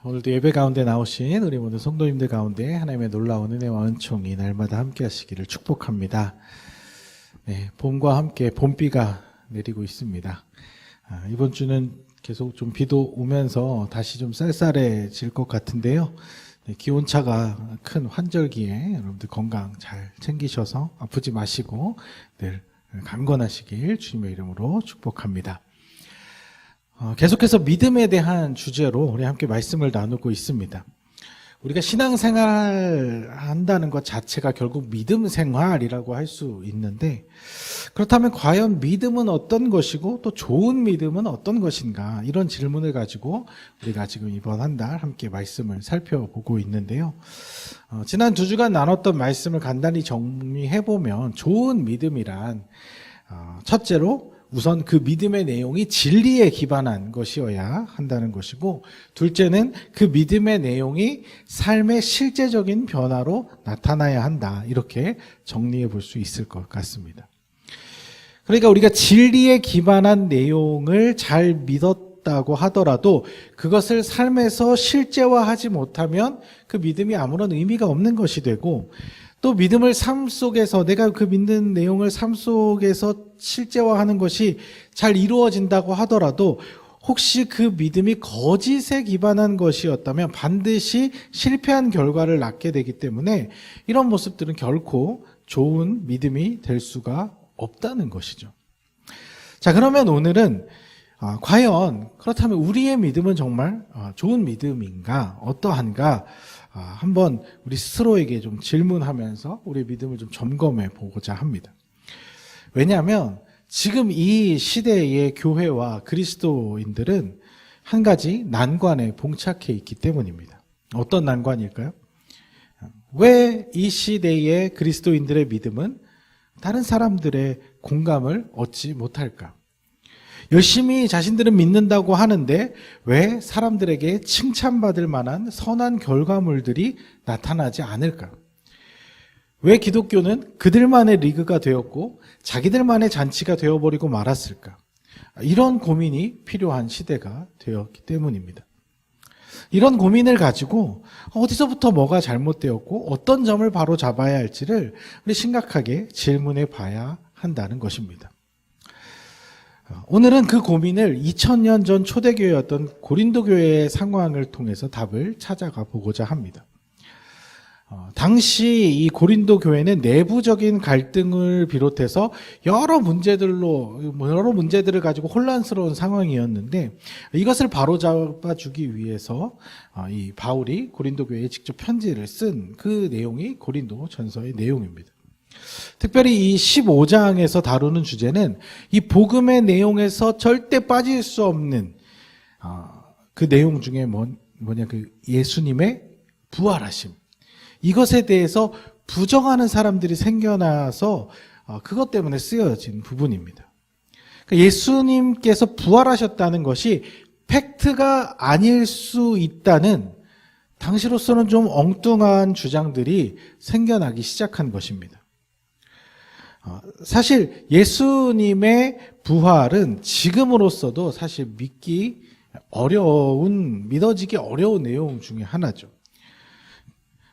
오늘도 예배 가운데 나오신 우리 모든 성도님들 가운데 하나님의 놀라운 은혜와 은총이 날마다 함께 하시기를 축복합니다. 네, 봄과 함께 봄비가 내리고 있습니다. 이번 주는 계속 좀 비도 오면서 다시 좀 쌀쌀해질 것 같은데요. 네, 기온차가 큰 환절기에 여러분들 건강 잘 챙기셔서 아프지 마시고 늘 강건하시길 주님의 이름으로 축복합니다. 계속해서 믿음에 대한 주제로 우리 함께 말씀을 나누고 있습니다. 우리가 신앙생활 한다는 것 자체가 결국 믿음 생활이라고 할 수 있는데, 그렇다면 과연 믿음은 어떤 것이고 또 좋은 믿음은 어떤 것인가, 이런 질문을 가지고 우리가 지금 이번 한 달 함께 말씀을 살펴보고 있는데요. 지난 2주간 나눴던 말씀을 간단히 정리해보면, 좋은 믿음이란 첫째로 우선 그 믿음의 내용이 진리에 기반한 것이어야 한다는 것이고, 둘째는 그 믿음의 내용이 삶의 실제적인 변화로 나타나야 한다, 이렇게 정리해 볼 수 있을 것 같습니다. 그러니까 우리가 진리에 기반한 내용을 잘 믿었다고 하더라도 그것을 삶에서 실제화하지 못하면 그 믿음이 아무런 의미가 없는 것이 되고, 또 믿음을 삶 속에서, 내가 그 믿는 내용을 삶 속에서 실제화하는 것이 잘 이루어진다고 하더라도 혹시 그 믿음이 거짓에 기반한 것이었다면 반드시 실패한 결과를 낳게 되기 때문에 이런 모습들은 결코 좋은 믿음이 될 수가 없다는 것이죠. 자, 그러면 오늘은 과연 그렇다면 우리의 믿음은 정말 좋은 믿음인가, 어떠한가, 한번 우리 스스로에게 좀 질문하면서 우리의 믿음을 좀 점검해 보고자 합니다. 왜냐하면 지금 이 시대의 교회와 그리스도인들은 한 가지 난관에 봉착해 있기 때문입니다. 어떤 난관일까요? 왜 이 시대의 그리스도인들의 믿음은 다른 사람들의 공감을 얻지 못할까? 열심히 자신들은 믿는다고 하는데 왜 사람들에게 칭찬받을 만한 선한 결과물들이 나타나지 않을까? 왜 기독교는 그들만의 리그가 되었고 자기들만의 잔치가 되어버리고 말았을까? 이런 고민이 필요한 시대가 되었기 때문입니다. 이런 고민을 가지고 어디서부터 뭐가 잘못되었고 어떤 점을 바로 잡아야 할지를 우리 심각하게 질문해 봐야 한다는 것입니다. 오늘은 그 고민을 2000년 전 초대교회였던 고린도 교회의 상황을 통해서 답을 찾아가 보고자 합니다. 당시 이 고린도 교회는 내부적인 갈등을 비롯해서 여러 문제들을 가지고 혼란스러운 상황이었는데, 이것을 바로잡아주기 위해서 이 바울이 고린도 교회에 직접 편지를 쓴 그 내용이 고린도 전서의 내용입니다. 특별히 이 15장에서 다루는 주제는 이 복음의 내용에서 절대 빠질 수 없는 그 내용 중에 그 예수님의 부활하심, 이것에 대해서 부정하는 사람들이 생겨나서 그것 때문에 쓰여진 부분입니다. 그러니까 예수님께서 부활하셨다는 것이 팩트가 아닐 수 있다는 당시로서는 좀 엉뚱한 주장들이 생겨나기 시작한 것입니다. 사실 예수님의 부활은 지금으로서도 사실 믿어지기 어려운 내용 중에 하나죠.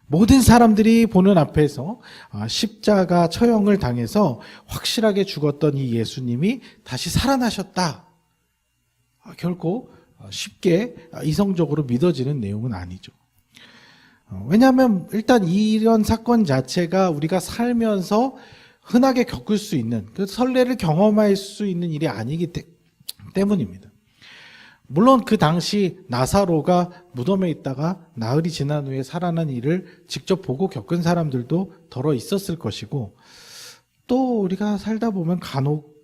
모든 사람들이 보는 앞에서 십자가 처형을 당해서 확실하게 죽었던 이 예수님이 다시 살아나셨다, 결코 쉽게 이성적으로 믿어지는 내용은 아니죠. 왜냐하면 일단 이런 사건 자체가 우리가 살면서 흔하게 겪을 수 있는, 그 설레를 경험할 수 있는 일이 아니기 때문입니다. 물론 그 당시 나사로가 무덤에 있다가 나흘이 지난 후에 살아난 일을 직접 보고 겪은 사람들도 더러 있었을 것이고, 또 우리가 살다 보면 간혹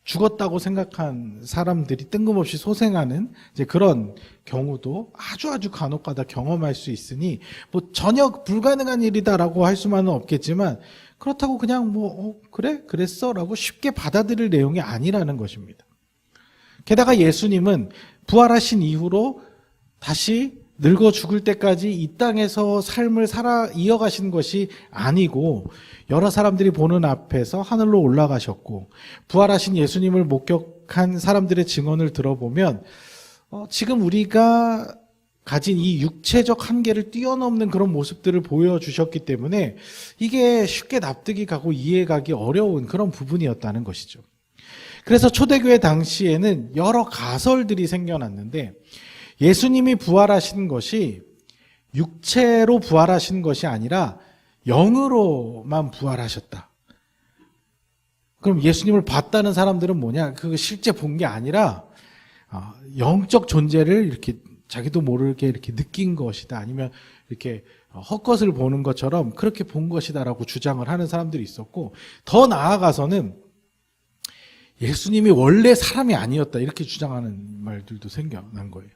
죽었다고 생각한 사람들이 뜬금없이 소생하는 이제 그런 경우도 아주 간혹가다 경험할 수 있으니 전혀 불가능한 일이다라고 할 수만은 없겠지만, 그렇다고 그냥 그래? 그랬어? 라고 쉽게 받아들일 내용이 아니라는 것입니다. 게다가 예수님은 부활하신 이후로 다시 늙어 죽을 때까지 이 땅에서 삶을 이어가신 것이 아니고, 여러 사람들이 보는 앞에서 하늘로 올라가셨고, 부활하신 예수님을 목격한 사람들의 증언을 들어보면 지금 우리가 가진 이 육체적 한계를 뛰어넘는 그런 모습들을 보여주셨기 때문에 이게 쉽게 납득이 가고 이해가기 어려운 그런 부분이었다는 것이죠. 그래서 초대교회 당시에는 여러 가설들이 생겨났는데, 예수님이 부활하신 것이 육체로 부활하신 것이 아니라 영으로만 부활하셨다. 그럼 예수님을 봤다는 사람들은 뭐냐? 그거 실제 본 게 아니라 영적 존재를 이렇게 자기도 모르게 이렇게 느낀 것이다. 아니면 이렇게 헛것을 보는 것처럼 그렇게 본 것이다라고 주장을 하는 사람들이 있었고, 더 나아가서는 예수님이 원래 사람이 아니었다 이렇게 주장하는 말들도 생겨난 거예요.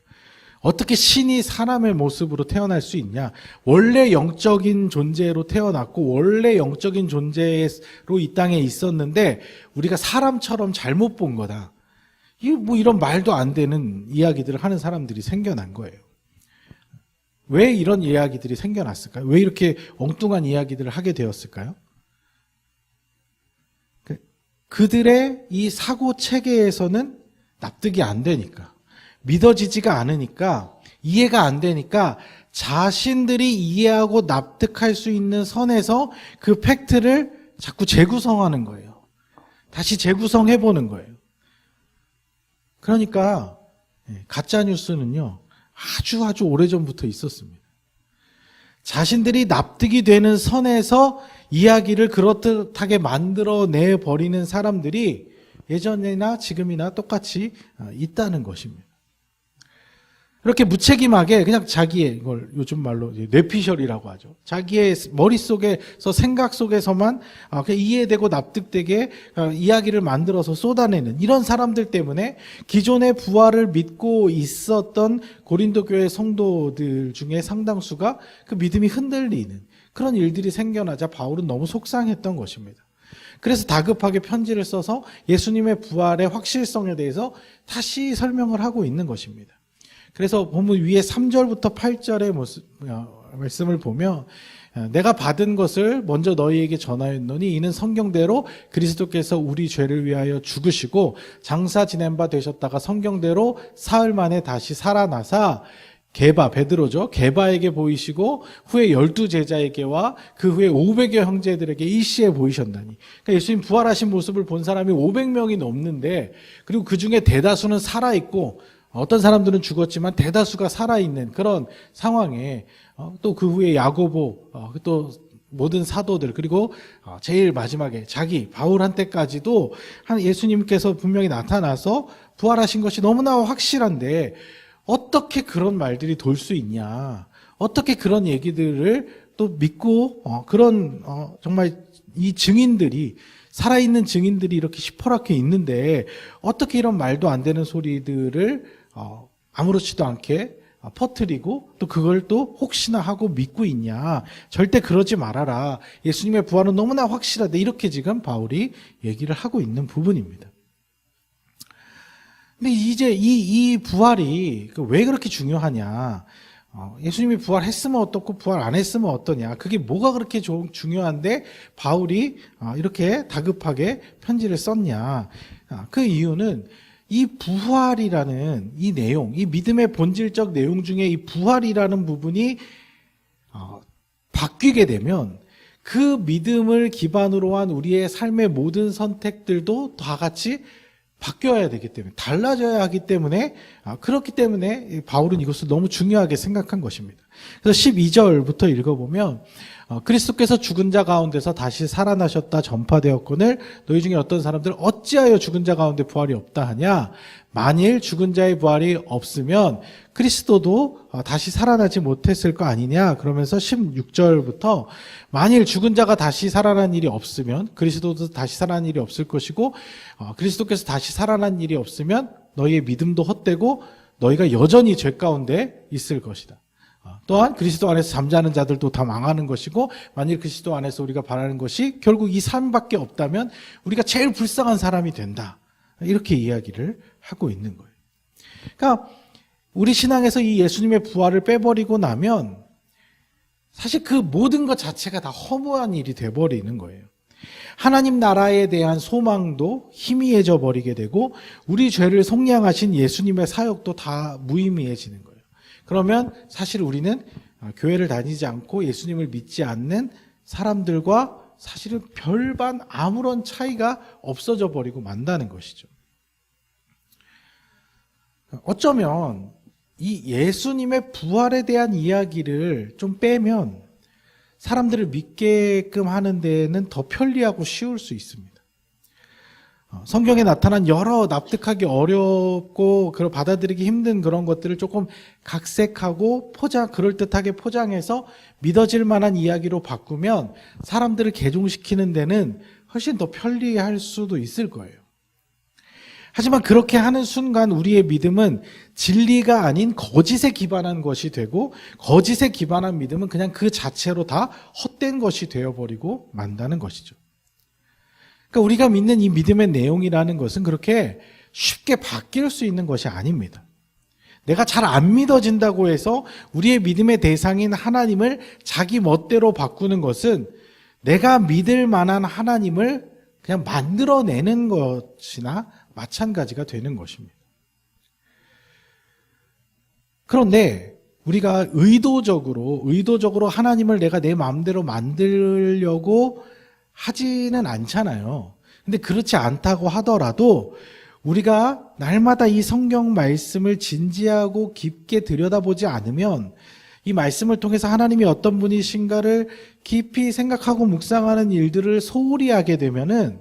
어떻게 신이 사람의 모습으로 태어날 수 있냐? 원래 영적인 존재로 태어났고 원래 영적인 존재로 이 땅에 있었는데 우리가 사람처럼 잘못 본 거다. 이런 말도 안 되는 이야기들을 하는 사람들이 생겨난 거예요. 왜 이런 이야기들이 생겨났을까요? 왜 이렇게 엉뚱한 이야기들을 하게 되었을까요? 그들의 이 사고 체계에서는 납득이 안 되니까, 믿어지지가 않으니까, 이해가 안 되니까 자신들이 이해하고 납득할 수 있는 선에서 그 팩트를 자꾸 재구성하는 거예요. 다시 재구성해보는 거예요. 그러니까 가짜뉴스는요, 아주 오래전부터 있었습니다. 자신들이 납득이 되는 선에서 이야기를 그렇듯하게 만들어내 버리는 사람들이 예전이나 지금이나 똑같이 있다는 것입니다. 이렇게 무책임하게 그냥 자기의, 이걸 요즘 말로 뇌피셜이라고 하죠. 자기의 머릿속에서, 생각 속에서만 그냥 이해되고 납득되게 이야기를 만들어서 쏟아내는 이런 사람들 때문에 기존의 부활을 믿고 있었던 고린도 교회 성도들 중에 상당수가 그 믿음이 흔들리는 그런 일들이 생겨나자 바울은 너무 속상했던 것입니다. 그래서 다급하게 편지를 써서 예수님의 부활의 확실성에 대해서 다시 설명을 하고 있는 것입니다. 그래서 본문 위에 3절부터 8절의 말씀을 보면, 내가 받은 것을 먼저 너희에게 전하였노니 이는 성경대로 그리스도께서 우리 죄를 위하여 죽으시고 장사 지낸 바 되셨다가 성경대로 사흘 만에 다시 살아나사 베드로죠. 게바에게 보이시고 후에 12제자에게와 그 후에 500여 형제들에게 일시에 보이셨나니. 그러니까 예수님 부활하신 모습을 본 사람이 500명이 넘는데, 그리고 그 중에 대다수는 살아있고 어떤 사람들은 죽었지만 대다수가 살아있는 그런 상황에 또 그 후에 야고보, 또 모든 사도들, 그리고 제일 마지막에 자기 바울한테까지도 예수님께서 분명히 나타나서 부활하신 것이 너무나 확실한데 어떻게 그런 말들이 돌 수 있냐? 어떻게 그런 얘기들을 또 믿고 그런 정말 이 증인들이, 살아있는 증인들이 이렇게 시퍼렇게 있는데 어떻게 이런 말도 안 되는 소리들을 아무렇지도 않게 퍼뜨리고 또 그걸 또 혹시나 하고 믿고 있냐? 절대 그러지 말아라. 예수님의 부활은 너무나 확실하다. 이렇게 지금 바울이 얘기를 하고 있는 부분입니다. 근데 이제 이 부활이 왜 그렇게 중요하냐? 예수님이 부활했으면 어떻고 부활 안 했으면 어떠냐? 그게 뭐가 그렇게 중요한데 바울이 이렇게 다급하게 편지를 썼냐? 그 이유는 이 부활이라는 이 내용, 이 믿음의 본질적 내용 중에 이 부활이라는 부분이 바뀌게 되면 그 믿음을 기반으로 한 우리의 삶의 모든 선택들도 다 같이 바뀌어야 되기 때문에, 달라져야 하기 때문에, 그렇기 때문에 바울은 이것을 너무 중요하게 생각한 것입니다. 그래서 12절부터 읽어보면, 그리스도께서 죽은 자 가운데서 다시 살아나셨다 전파되었거늘 너희 중에 어떤 사람들 어찌하여 죽은 자 가운데 부활이 없다 하냐? 만일 죽은 자의 부활이 없으면 그리스도도 다시 살아나지 못했을 거 아니냐? 그러면서 16절부터 만일 죽은 자가 다시 살아난 일이 없으면 그리스도도 다시 살아난 일이 없을 것이고, 그리스도께서 다시 살아난 일이 없으면 너희의 믿음도 헛되고 너희가 여전히 죄 가운데 있을 것이다. 또한 그리스도 안에서 잠자는 자들도 다 망하는 것이고, 만일 그리스도 안에서 우리가 바라는 것이 결국 이 삶밖에 없다면 우리가 제일 불쌍한 사람이 된다. 이렇게 이야기를 하고 있는 거예요. 그러니까 우리 신앙에서 이 예수님의 부활을 빼버리고 나면 사실 그 모든 것 자체가 다 허무한 일이 돼버리는 거예요. 하나님 나라에 대한 소망도 희미해져 버리게 되고 우리 죄를 속량하신 예수님의 사역도 다 무의미해지는 거예요. 그러면 사실 우리는 교회를 다니지 않고 예수님을 믿지 않는 사람들과 사실은 별반 아무런 차이가 없어져 버리고 만다는 것이죠. 어쩌면 이 예수님의 부활에 대한 이야기를 좀 빼면 사람들을 믿게끔 하는 데는 더 편리하고 쉬울 수 있습니다. 성경에 나타난 여러 납득하기 어렵고 받아들이기 힘든 그런 것들을 조금 각색하고 그럴듯하게 포장해서 믿어질 만한 이야기로 바꾸면 사람들을 개종시키는 데는 훨씬 더 편리할 수도 있을 거예요. 하지만 그렇게 하는 순간 우리의 믿음은 진리가 아닌 거짓에 기반한 것이 되고, 거짓에 기반한 믿음은 그냥 그 자체로 다 헛된 것이 되어버리고 만다는 것이죠. 그러니까 우리가 믿는 이 믿음의 내용이라는 것은 그렇게 쉽게 바뀔 수 있는 것이 아닙니다. 내가 잘 안 믿어진다고 해서 우리의 믿음의 대상인 하나님을 자기 멋대로 바꾸는 것은 내가 믿을 만한 하나님을 그냥 만들어내는 것이나 마찬가지가 되는 것입니다. 그런데 우리가 의도적으로 하나님을 내가 내 마음대로 만들려고 하지는 않잖아요. 근데 그렇지 않다고 하더라도 우리가 날마다 이 성경 말씀을 진지하고 깊게 들여다보지 않으면 이 말씀을 통해서 하나님이 어떤 분이신가를 깊이 생각하고 묵상하는 일들을 소홀히 하게 되면은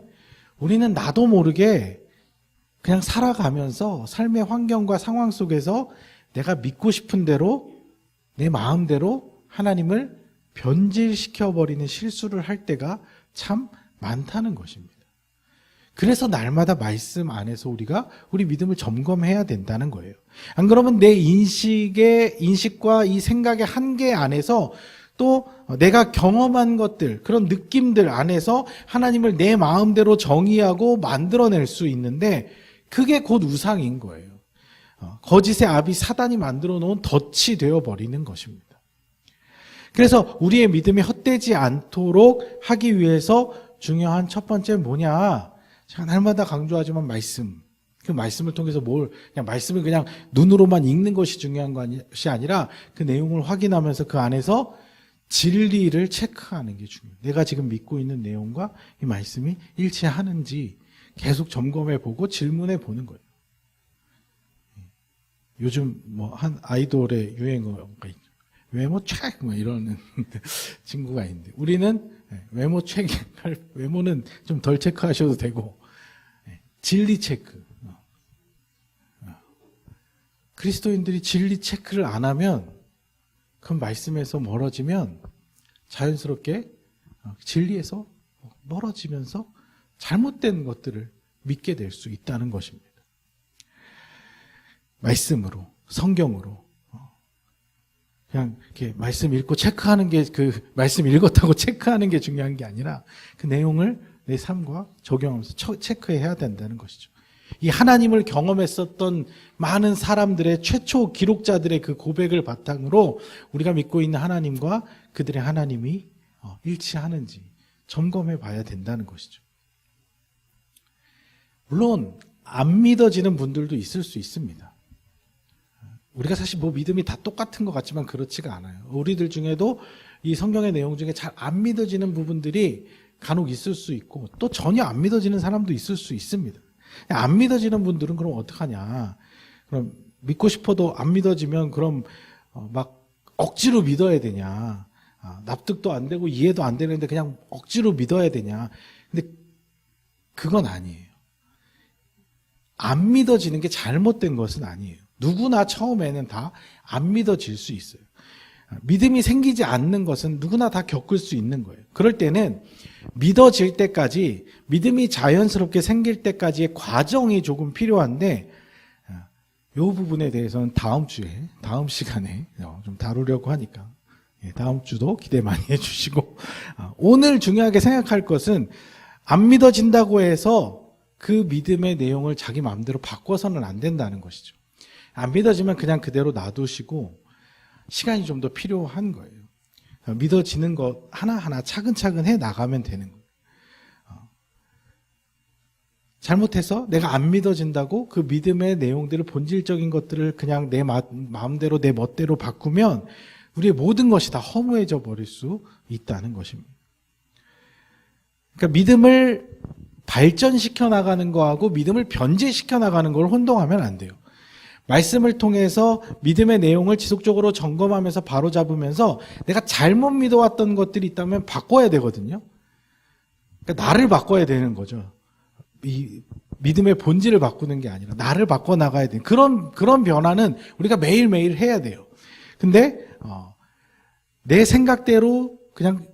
우리는 나도 모르게 그냥 살아가면서 삶의 환경과 상황 속에서 내가 믿고 싶은 대로 내 마음대로 하나님을 변질시켜버리는 실수를 할 때가 참 많다는 것입니다. 그래서 날마다 말씀 안에서 우리가 우리 믿음을 점검해야 된다는 거예요. 안 그러면 내 인식과 이 생각의 한계 안에서 또 내가 경험한 것들, 그런 느낌들 안에서 하나님을 내 마음대로 정의하고 만들어낼 수 있는데 그게 곧 우상인 거예요. 거짓의 아비 사단이 만들어 놓은 덫이 되어버리는 것입니다. 그래서 우리의 믿음이 헛되지 않도록 하기 위해서 중요한 첫 번째 뭐냐? 제가 날마다 강조하지만 말씀. 그 말씀을 통해서 그냥 말씀을 그냥 눈으로만 읽는 것이 중요한 것이 아니라 그 내용을 확인하면서 그 안에서 진리를 체크하는 게 중요해요. 내가 지금 믿고 있는 내용과 이 말씀이 일치하는지 계속 점검해 보고 질문해 보는 거예요. 요즘 한 아이돌의 유행어가 있죠. 외모 체크 이러는 친구가 있는데 우리는 외모 체크, 외모는 좀 덜 체크하셔도 되고 진리 체크. 그리스도인들이 진리 체크를 안 하면 그 말씀에서 멀어지면 자연스럽게 진리에서 멀어지면서 잘못된 것들을 믿게 될 수 있다는 것입니다. 말씀으로, 성경으로 그냥 이렇게 말씀 읽고 체크하는 게 그 말씀 읽었다고 체크하는 게 중요한 게 아니라 그 내용을 내 삶과 적용하면서 체크해야 된다는 것이죠. 이 하나님을 경험했었던 많은 사람들의 최초 기록자들의 그 고백을 바탕으로 우리가 믿고 있는 하나님과 그들의 하나님이 일치하는지 점검해 봐야 된다는 것이죠. 물론 안 믿어지는 분들도 있을 수 있습니다. 우리가 사실 믿음이 다 똑같은 것 같지만 그렇지가 않아요. 우리들 중에도 이 성경의 내용 중에 잘 안 믿어지는 부분들이 간혹 있을 수 있고 또 전혀 안 믿어지는 사람도 있을 수 있습니다. 안 믿어지는 분들은 그럼 어떡하냐? 그럼 믿고 싶어도 안 믿어지면 그럼 막 억지로 믿어야 되냐? 납득도 안 되고 이해도 안 되는데 그냥 억지로 믿어야 되냐? 근데 그건 아니에요. 안 믿어지는 게 잘못된 것은 아니에요. 누구나 처음에는 다 안 믿어질 수 있어요. 믿음이 생기지 않는 것은 누구나 다 겪을 수 있는 거예요. 그럴 때는 믿어질 때까지, 믿음이 자연스럽게 생길 때까지의 과정이 조금 필요한데 이 부분에 대해서는 다음 시간에 좀 다루려고 하니까 다음 주도 기대 많이 해주시고 오늘 중요하게 생각할 것은 안 믿어진다고 해서 그 믿음의 내용을 자기 마음대로 바꿔서는 안 된다는 것이죠. 안 믿어지면 그냥 그대로 놔두시고 시간이 좀 더 필요한 거예요. 믿어지는 것 하나하나 차근차근 해 나가면 되는 거예요. 잘못해서 내가 안 믿어진다고 그 믿음의 내용들을 본질적인 것들을 그냥 내 마음대로 내 멋대로 바꾸면 우리의 모든 것이 다 허무해져 버릴 수 있다는 것입니다. 그러니까 믿음을 발전시켜 나가는 거하고 믿음을 변제시켜 나가는 걸 혼동하면 안 돼요. 말씀을 통해서 믿음의 내용을 지속적으로 점검하면서 바로잡으면서 내가 잘못 믿어왔던 것들이 있다면 바꿔야 되거든요. 그러니까 나를 바꿔야 되는 거죠. 이 믿음의 본질을 바꾸는 게 아니라 나를 바꿔 나가야 되는 그런 변화는 우리가 매일매일 해야 돼요. 근데 내 생각대로 그냥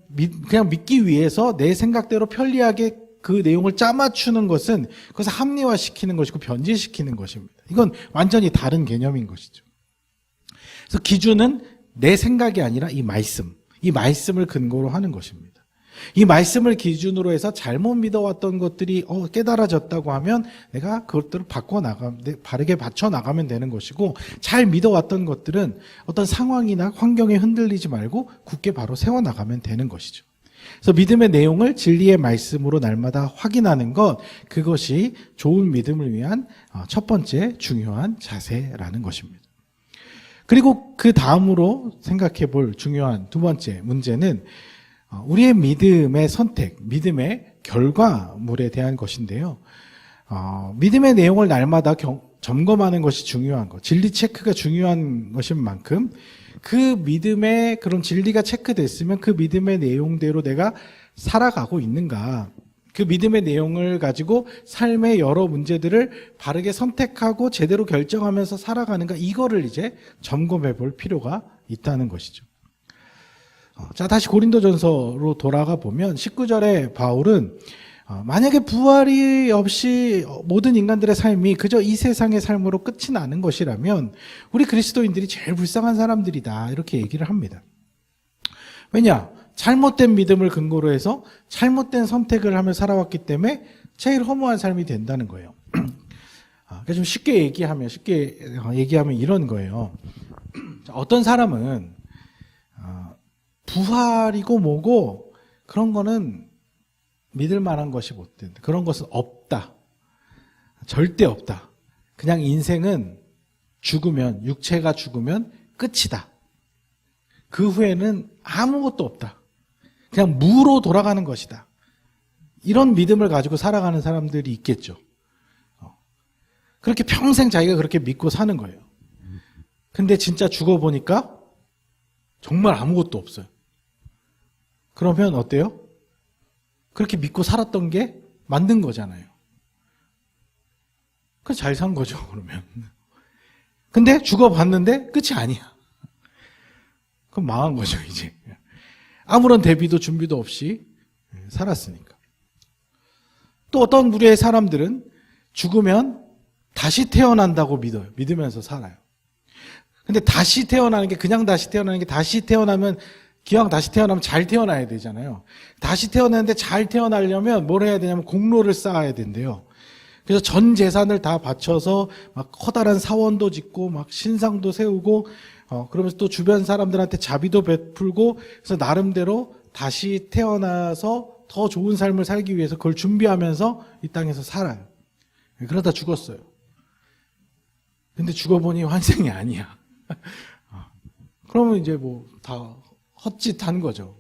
믿기 위해서 내 생각대로 편리하게 그 내용을 짜맞추는 것은 그것을 합리화시키는 것이고 변질시키는 것입니다. 이건 완전히 다른 개념인 것이죠. 그래서 기준은 내 생각이 아니라 이 말씀을 근거로 하는 것입니다. 이 말씀을 기준으로 해서 잘못 믿어왔던 것들이 깨달아졌다고 하면 내가 그것들을 바르게 받쳐나가면 되는 것이고, 잘 믿어왔던 것들은 어떤 상황이나 환경에 흔들리지 말고 굳게 바로 세워나가면 되는 것이죠. 그래서 믿음의 내용을 진리의 말씀으로 날마다 확인하는 것, 그것이 좋은 믿음을 위한 첫 번째 중요한 자세라는 것입니다. 그리고 그 다음으로 생각해 볼 중요한 두 번째 문제는 우리의 믿음의 선택, 믿음의 결과물에 대한 것인데요. 믿음의 내용을 날마다 점검하는 것이 중요한 것, 진리 체크가 중요한 것인 만큼 그 믿음의 그런 진리가 체크됐으면 그 믿음의 내용대로 내가 살아가고 있는가, 그 믿음의 내용을 가지고 삶의 여러 문제들을 바르게 선택하고 제대로 결정하면서 살아가는가, 이거를 이제 점검해 볼 필요가 있다는 것이죠. 자, 다시 고린도전서로 돌아가 보면 19절에 바울은 만약에 부활이 없이 모든 인간들의 삶이 그저 이 세상의 삶으로 끝이 나는 것이라면 우리 그리스도인들이 제일 불쌍한 사람들이다, 이렇게 얘기를 합니다. 왜냐? 잘못된 믿음을 근거로 해서 잘못된 선택을 하며 살아왔기 때문에 제일 허무한 삶이 된다는 거예요. 그러니까 좀 쉽게 얘기하면 이런 거예요. 어떤 사람은 부활이고 뭐고 그런 거는 믿을 만한 것이 못 된다. 그런 것은 없다. 절대 없다. 그냥 인생은 죽으면, 육체가 죽으면 끝이다. 그 후에는 아무것도 없다. 그냥 무로 돌아가는 것이다. 이런 믿음을 가지고 살아가는 사람들이 있겠죠. 그렇게 평생 자기가 그렇게 믿고 사는 거예요. 근데 진짜 죽어보니까 정말 아무것도 없어요. 그러면 어때요? 그렇게 믿고 살았던 게 만든 거잖아요. 그래서 잘 산 거죠, 그러면. 근데 죽어봤는데 끝이 아니야. 그럼 망한 거죠, 이제. 아무런 대비도 준비도 없이 살았으니까. 또 어떤 부류의 사람들은 죽으면 다시 태어난다고 믿어요. 믿으면서 살아요. 근데 다시 태어나는 게, 그냥 다시 태어나는 게, 다시 태어나면, 기왕 다시 태어나면 잘 태어나야 되잖아요. 다시 태어나는데 잘 태어나려면 뭘 해야 되냐면 공로를 쌓아야 된대요. 그래서 전 재산을 다 바쳐서 막 커다란 사원도 짓고 막 신상도 세우고 그러면서 또 주변 사람들한테 자비도 베풀고, 그래서 나름대로 다시 태어나서 더 좋은 삶을 살기 위해서 그걸 준비하면서 이 땅에서 살아요. 그러다 죽었어요. 근데 죽어보니 환생이 아니야. 그러면 이제 뭐 다 헛짓한 거죠.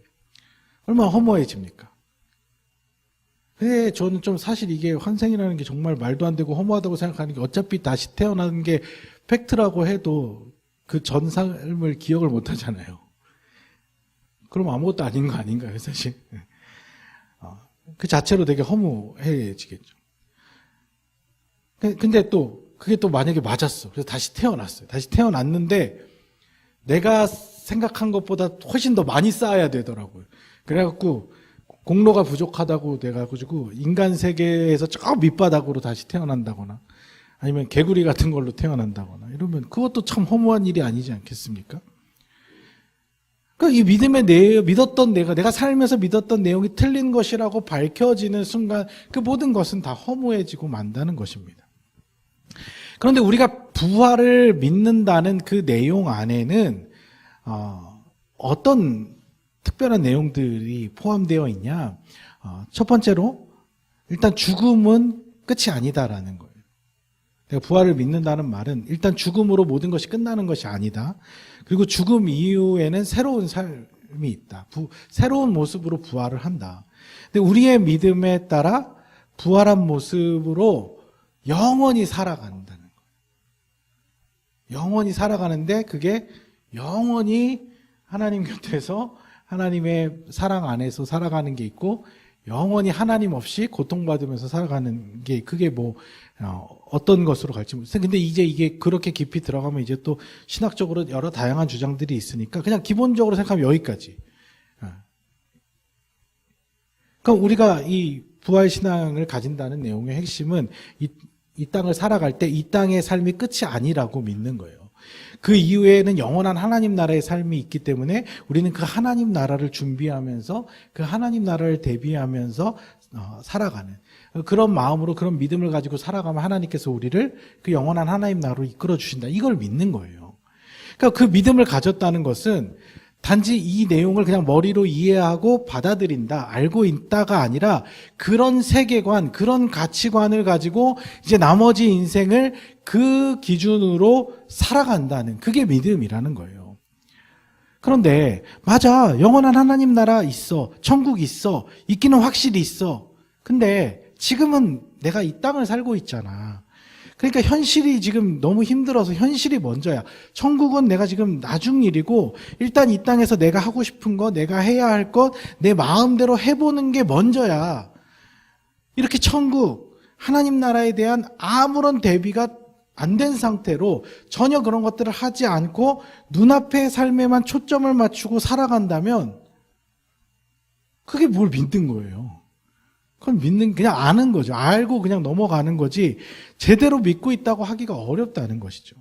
얼마나 허무해집니까? 근데 저는 좀 사실 이게 환생이라는 게 정말 말도 안 되고 허무하다고 생각하는 게, 어차피 다시 태어나는 게 팩트라고 해도 그 전 삶을 기억을 못 하잖아요. 그럼 아무것도 아닌 거 아닌가요, 사실? 그 자체로 되게 허무해지겠죠. 근데 또 그게 또 만약에 맞았어. 그래서 다시 태어났어요. 다시 태어났는데 내가 생각한 것보다 훨씬 더 많이 쌓아야 되더라고요. 그래갖고 공로가 부족하다고 돼가지고 인간 세계에서 저 밑바닥으로 다시 태어난다거나, 아니면 개구리 같은 걸로 태어난다거나 이러면 그것도 참 허무한 일이 아니지 않겠습니까? 그러니까 이 믿음의 믿었던 내가 살면서 믿었던 내용이 틀린 것이라고 밝혀지는 순간 그 모든 것은 다 허무해지고 만다는 것입니다. 그런데 우리가 부활을 믿는다는 그 내용 안에는 어떤 특별한 내용들이 포함되어 있냐? 첫 번째로 일단 죽음은 끝이 아니다라는 거예요. 내가 부활을 믿는다는 말은 일단 죽음으로 모든 것이 끝나는 것이 아니다. 그리고 죽음 이후에는 새로운 삶이 있다. 새로운 모습으로 부활을 한다. 근데 우리의 믿음에 따라 부활한 모습으로 영원히 살아간다는 거예요. 영원히 살아가는데 그게 영원히 하나님 곁에서 하나님의 사랑 안에서 살아가는 게 있고 영원히 하나님 없이 고통받으면서 살아가는 게 그게 뭐 어떤 것으로 갈지 모르겠어요. 근데 이제 이게 그렇게 깊이 들어가면 이제 또 신학적으로 여러 다양한 주장들이 있으니까 그냥 기본적으로 생각하면 여기까지. 그러니까 우리가 이 부활 신앙을 가진다는 내용의 핵심은 이 땅을 살아갈 때 이 땅의 삶이 끝이 아니라고 믿는 거예요. 그 이후에는 영원한 하나님 나라의 삶이 있기 때문에 우리는 그 하나님 나라를 준비하면서 그 하나님 나라를 대비하면서 살아가는 그런 마음으로 그런 믿음을 가지고 살아가면 하나님께서 우리를 그 영원한 하나님 나라로 이끌어 주신다. 이걸 믿는 거예요. 그러니까 그 믿음을 가졌다는 것은 단지 이 내용을 그냥 머리로 이해하고 받아들인다, 알고 있다가 아니라 그런 세계관, 그런 가치관을 가지고 이제 나머지 인생을 그 기준으로 살아간다는 그게 믿음이라는 거예요. 그런데 맞아, 영원한 하나님 나라 있어, 천국 있어, 있기는 확실히 있어. 근데 지금은 내가 이 땅을 살고 있잖아. 그러니까 현실이 지금 너무 힘들어서 현실이 먼저야. 천국은 내가 지금 나중 일이고 일단 이 땅에서 내가 하고 싶은 거, 내가 해야 할 것, 내 마음대로 해보는 게 먼저야. 이렇게 천국, 하나님 나라에 대한 아무런 대비가 안 된 상태로 전혀 그런 것들을 하지 않고 눈앞의 삶에만 초점을 맞추고 살아간다면 그게 뭘 믿는 거예요. 그건 그냥 아는 거죠. 알고 그냥 넘어가는 거지 제대로 믿고 있다고 하기가 어렵다는 것이죠.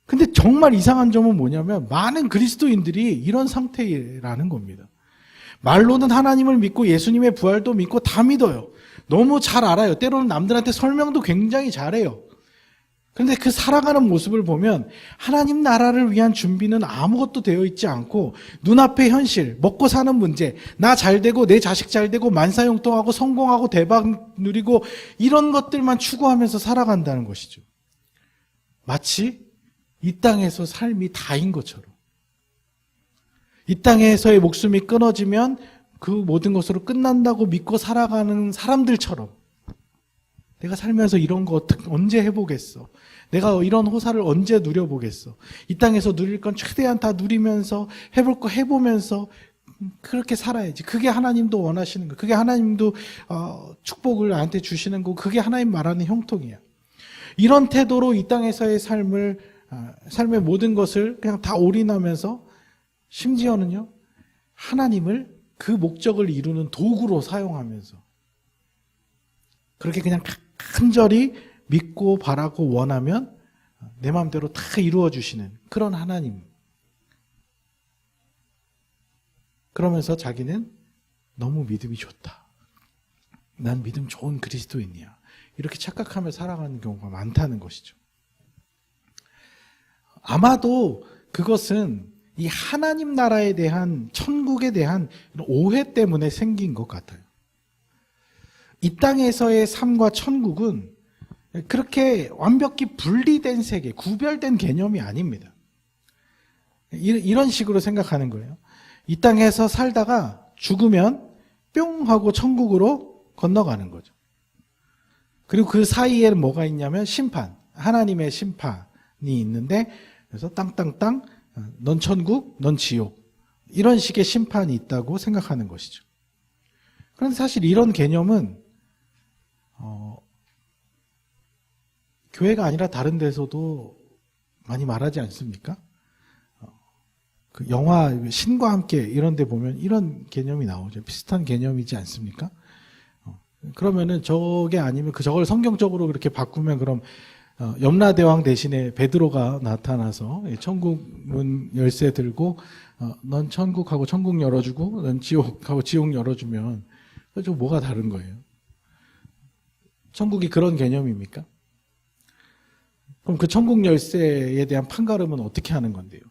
근데 정말 이상한 점은 뭐냐면 많은 그리스도인들이 이런 상태라는 겁니다. 말로는 하나님을 믿고 예수님의 부활도 믿고 다 믿어요. 너무 잘 알아요. 때로는 남들한테 설명도 굉장히 잘해요. 그런데 그 살아가는 모습을 보면 하나님 나라를 위한 준비는 아무것도 되어 있지 않고 눈앞의 현실, 먹고 사는 문제, 나 잘 되고 내 자식 잘 되고 만사형통하고 성공하고 대박 누리고 이런 것들만 추구하면서 살아간다는 것이죠. 마치 이 땅에서 삶이 다인 것처럼. 이 땅에서의 목숨이 끊어지면 그 모든 것으로 끝난다고 믿고 살아가는 사람들처럼 내가 살면서 이런 거 언제 해보겠어? 내가 이런 호사를 언제 누려보겠어? 이 땅에서 누릴 건 최대한 다 누리면서 해볼 거 해보면서 그렇게 살아야지. 그게 하나님도 원하시는 거. 그게 하나님도 축복을 나한테 주시는 거. 그게 하나님 말하는 형통이야. 이런 태도로 이 땅에서의 삶의 모든 것을 그냥 다 올인하면서 심지어는요 하나님을 그 목적을 이루는 도구로 사용하면서 그렇게 그냥 간절히 믿고 바라고 원하면 내 마음대로 다 이루어 주시는 그런 하나님. 그러면서 자기는 너무 믿음이 좋다. 난 믿음 좋은 그리스도인이야. 이렇게 착각하며 살아가는 경우가 많다는 것이죠. 아마도 그것은 이 하나님 나라에 대한 천국에 대한 오해 때문에 생긴 것 같아요. 이 땅에서의 삶과 천국은 그렇게 완벽히 분리된 세계, 구별된 개념이 아닙니다. 이런 식으로 생각하는 거예요. 이 땅에서 살다가 죽으면 뿅 하고 천국으로 건너가는 거죠. 그리고 그 사이에는 뭐가 있냐면 심판, 하나님의 심판이 있는데 그래서 땅땅땅 넌 천국, 넌 지옥 이런 식의 심판이 있다고 생각하는 것이죠. 그런데 사실 이런 개념은 교회가 아니라 다른 데서도 많이 말하지 않습니까? 그 영화 신과 함께 이런 데 보면 이런 개념이 나오죠. 비슷한 개념이지 않습니까? 그러면은 저게 아니면 저걸 성경적으로 그렇게 바꾸면 그럼 염라대왕 대신에 베드로가 나타나서 천국 문 열쇠 들고 넌 천국하고 천국 열어주고 넌 지옥하고 지옥 열어주면 좀 뭐가 다른 거예요? 천국이 그런 개념입니까? 그럼 그 천국 열쇠에 대한 판가름은 어떻게 하는 건데요?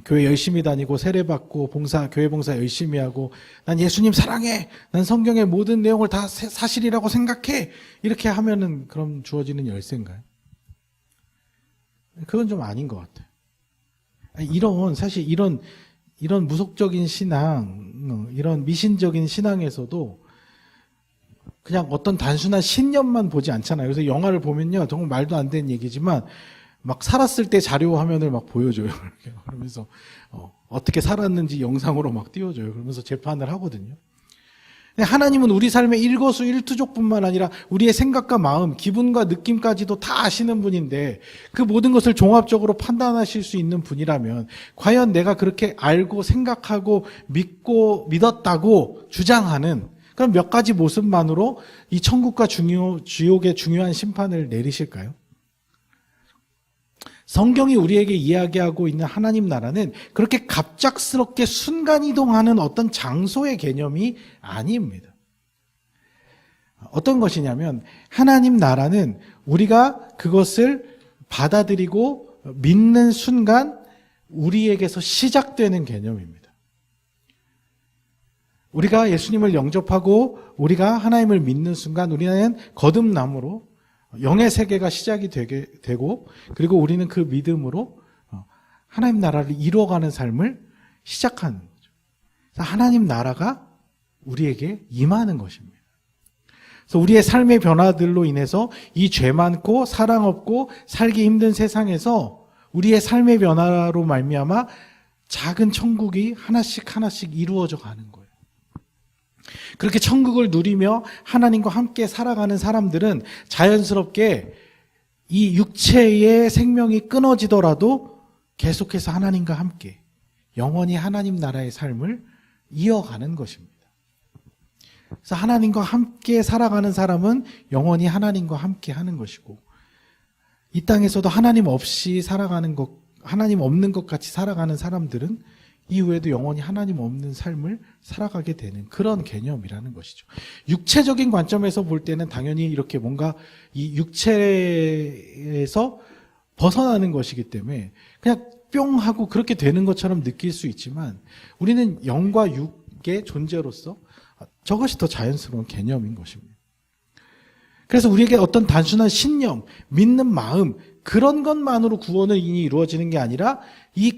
교회 열심히 다니고 세례받고 교회 봉사 열심히 하고 난 예수님 사랑해. 난 성경의 모든 내용을 다 사실이라고 생각해. 이렇게 하면은 그럼 주어지는 열쇠인가요? 그건 좀 아닌 것 같아요. 사실 이런 무속적인 신앙, 이런 미신적인 신앙에서도 그냥 어떤 단순한 신념만 보지 않잖아요. 그래서 영화를 보면요, 정말 말도 안 되는 얘기지만 막 살았을 때 자료 화면을 막 보여줘요. 그러면서 어떻게 살았는지 영상으로 막 띄워줘요. 그러면서 재판을 하거든요. 하나님은 우리 삶의 일거수일투족뿐만 아니라 우리의 생각과 마음, 기분과 느낌까지도 다 아시는 분인데 그 모든 것을 종합적으로 판단하실 수 있는 분이라면 과연 내가 그렇게 알고 생각하고 믿었다고 주장하는 그런 몇 가지 모습만으로 이 천국과 지옥의 중요한 심판을 내리실까요? 성경이 우리에게 이야기하고 있는 하나님 나라는 그렇게 갑작스럽게 순간이동하는 어떤 장소의 개념이 아닙니다. 어떤 것이냐면 하나님 나라는 우리가 그것을 받아들이고 믿는 순간 우리에게서 시작되는 개념입니다. 우리가 예수님을 영접하고 우리가 하나님을 믿는 순간 우리는 거듭남으로 영의 세계가 시작이 되고 그리고 우리는 그 믿음으로 하나님 나라를 이루어가는 삶을 시작하는 거죠. 하나님 나라가 우리에게 임하는 것입니다. 그래서 우리의 삶의 변화들로 인해서 이 죄 많고 사랑 없고 살기 힘든 세상에서 우리의 삶의 변화로 말미암아 작은 천국이 하나씩 하나씩 이루어져 가는 거예요. 그렇게 천국을 누리며 하나님과 함께 살아가는 사람들은 자연스럽게 이 육체의 생명이 끊어지더라도 계속해서 하나님과 함께 영원히 하나님 나라의 삶을 이어가는 것입니다. 그래서 하나님과 함께 살아가는 사람은 영원히 하나님과 함께 하는 것이고 이 땅에서도 하나님 없이 살아가는 것, 하나님 없는 것 같이 살아가는 사람들은 이후에도 영원히 하나님 없는 삶을 살아가게 되는 그런 개념이라는 것이죠. 육체적인 관점에서 볼 때는 당연히 이렇게 뭔가 이 육체에서 벗어나는 것이기 때문에 그냥 뿅 하고 그렇게 되는 것처럼 느낄 수 있지만 우리는 영과 육의 존재로서 저것이 더 자연스러운 개념인 것입니다. 그래서 우리에게 어떤 단순한 신념, 믿는 마음 그런 것만으로 구원은 이루어지는 게 아니라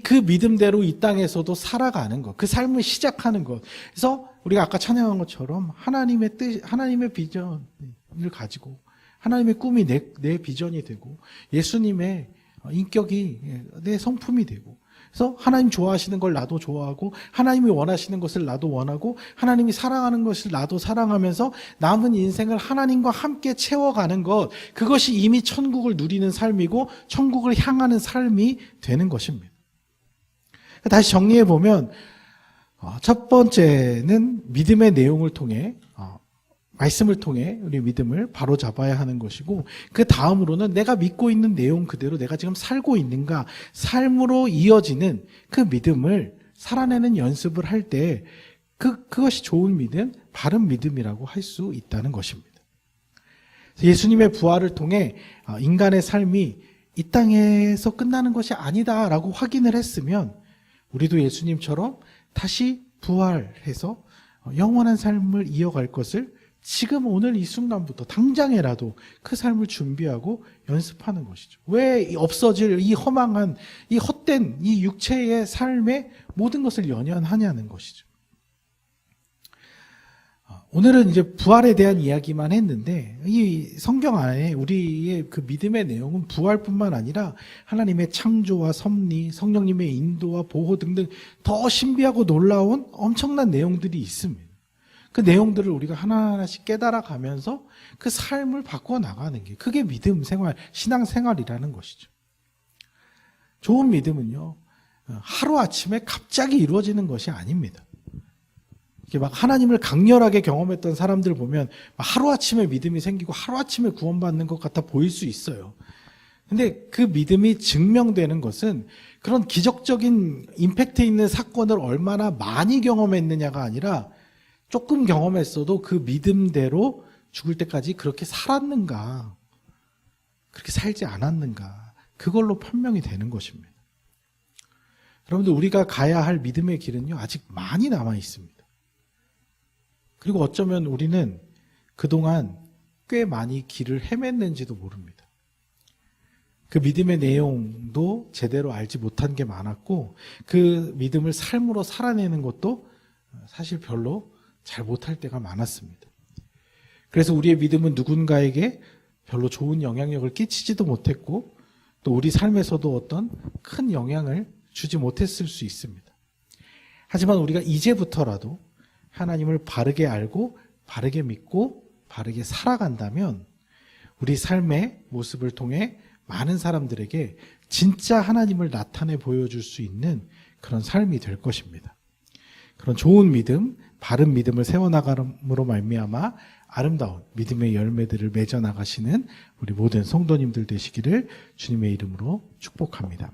그 믿음대로 이 땅에서도 살아가는 것, 그 삶을 시작하는 것. 그래서 우리가 아까 찬양한 것처럼 하나님의 뜻, 하나님의 비전을 가지고 하나님의 꿈이 내 비전이 되고 예수님의 인격이 내 성품이 되고 그래서 하나님 좋아하시는 걸 나도 좋아하고 하나님이 원하시는 것을 나도 원하고 하나님이 사랑하는 것을 나도 사랑하면서 남은 인생을 하나님과 함께 채워가는 것, 그것이 이미 천국을 누리는 삶이고 천국을 향하는 삶이 되는 것입니다. 다시 정리해 보면 첫 번째는 믿음의 내용을 통해 말씀을 통해 우리 믿음을 바로 잡아야 하는 것이고 그 다음으로는 내가 믿고 있는 내용 그대로 내가 지금 살고 있는가, 삶으로 이어지는 그 믿음을 살아내는 연습을 할 때 그것이 좋은 믿음, 바른 믿음이라고 할 수 있다는 것입니다. 예수님의 부활을 통해 인간의 삶이 이 땅에서 끝나는 것이 아니다라고 확인을 했으면 우리도 예수님처럼 다시 부활해서 영원한 삶을 이어갈 것을 지금 오늘 이 순간부터 당장에라도 그 삶을 준비하고 연습하는 것이죠. 왜 없어질 이 허망한, 이 헛된 이 육체의 삶에 모든 것을 연연하냐는 것이죠. 오늘은 이제 부활에 대한 이야기만 했는데 이 성경 안에 우리의 그 믿음의 내용은 부활뿐만 아니라 하나님의 창조와 섭리, 성령님의 인도와 보호 등등 더 신비하고 놀라운 엄청난 내용들이 있습니다. 그 내용들을 우리가 하나하나씩 깨달아 가면서 그 삶을 바꿔 나가는 게 그게 믿음 생활, 신앙 생활이라는 것이죠. 좋은 믿음은요, 하루아침에 갑자기 이루어지는 것이 아닙니다. 이렇게 막 하나님을 강렬하게 경험했던 사람들 보면 하루아침에 믿음이 생기고 하루아침에 구원받는 것 같아 보일 수 있어요. 근데 그 믿음이 증명되는 것은 그런 기적적인 임팩트 있는 사건을 얼마나 많이 경험했느냐가 아니라 조금 경험했어도 그 믿음대로 죽을 때까지 그렇게 살았는가, 그렇게 살지 않았는가, 그걸로 판명이 되는 것입니다. 여러분들 우리가 가야 할 믿음의 길은요 아직 많이 남아 있습니다. 그리고 어쩌면 우리는 그동안 꽤 많이 길을 헤맸는지도 모릅니다. 그 믿음의 내용도 제대로 알지 못한 게 많았고 그 믿음을 삶으로 살아내는 것도 사실 별로 잘 못할 때가 많았습니다. 그래서 우리의 믿음은 누군가에게 별로 좋은 영향력을 끼치지도 못했고 또 우리 삶에서도 어떤 큰 영향을 주지 못했을 수 있습니다. 하지만 우리가 이제부터라도 하나님을 바르게 알고 바르게 믿고 바르게 살아간다면 우리 삶의 모습을 통해 많은 사람들에게 진짜 하나님을 나타내 보여줄 수 있는 그런 삶이 될 것입니다. 그런 좋은 믿음, 바른 믿음을 세워나감으로 말미암아 아름다운 믿음의 열매들을 맺어 나가시는 우리 모든 성도님들 되시기를 주님의 이름으로 축복합니다.